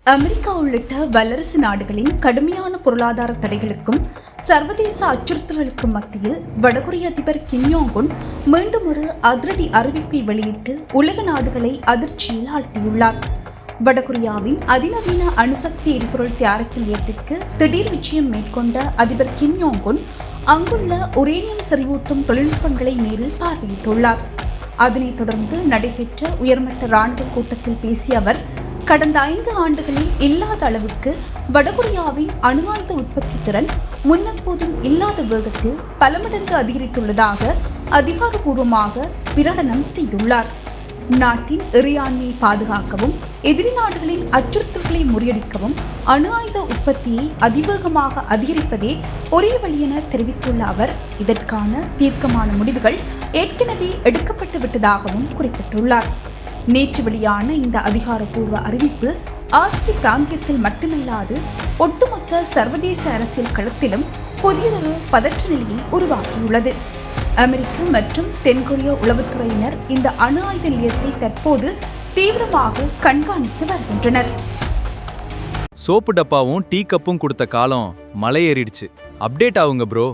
America உள்ளிட்ட வல்லரசு நாடுகளின் கடுமையான பொருளாதார தடைகளுக்கும் சர்வதேச அச்சுறுத்தல்களுக்கும் மத்தியில் வடகொரிய அதிபர் கிம் யோங் உன் மீண்டும் ஒரு அதிரடி அறிவிப்பை வெளியிட்டு உலக நாடுகளை அதிர்ச்சியில் ஆழ்த்தியுள்ளார். வடகொரியாவின் அதிநவீன அணுசக்தி எரிபொருள் தயாரிப்பு நிலையத்திற்கு திடீர் விஜயம் மேற்கொண்ட அதிபர் கிம் யோங் உன் அங்குள்ள உரேனியம் செறிவூட்டும் தொழில்நுட்பங்களை நேரில் பார்வையிட்டுள்ளார். அதனைத் தொடர்ந்து நடைபெற்ற உயர்மட்ட இராணுவ கூட்டத்தில் பேசிய அவர், கடந்த 5 ஆண்டுகளில் இல்லாத அளவுக்கு வடகொரியாவின் அணு ஆயுத உற்பத்தி திறன் முன்னெப்போதும் இல்லாத வேகத்தில் பல மடங்கு அதிகரித்துள்ளதாக அதிகாரப்பூர்வமாக பிரகடனம் செய்துள்ளார். நாட்டின் இறையாண்மையை பாதுகாக்கவும் எதிரி நாடுகளின் அச்சுறுத்தல்களை முறியடிக்கவும் அணு ஆயுத உற்பத்தியை அதிவேகமாக அதிகரிப்பதே ஒரே வழி என தெரிவித்துள்ள அவர், இதற்கான தீர்க்கமான முடிவுகள் ஏற்கனவே எடுக்கப்பட்டு விட்டதாகவும் குறிப்பிட்டுள்ளார். நேற்று வெளியான இந்த அதிகாரப்பூர்வ அறிவிப்பு ஆசிய பிராந்தியத்தில் மட்டுமல்லாது ஒட்டுமொத்த சர்வதேச அரசியல் களத்திலும் புதியதொரு பதற்ற நிலையை உருவாக்கியுள்ளது. அமெரிக்க மற்றும் தென்கொரிய உளவுத்துறையினர் இந்த அணு ஆயுத நிலையத்தை தற்போது தீவிரமாக கண்காணித்து வருகின்றனர். சோப்பு டப்பாவும் டீ கப்பும் கொடுத்த காலம் மலை ஏறிடுச்சு. அப்டேட் ஆகுங்க ப்ரோ.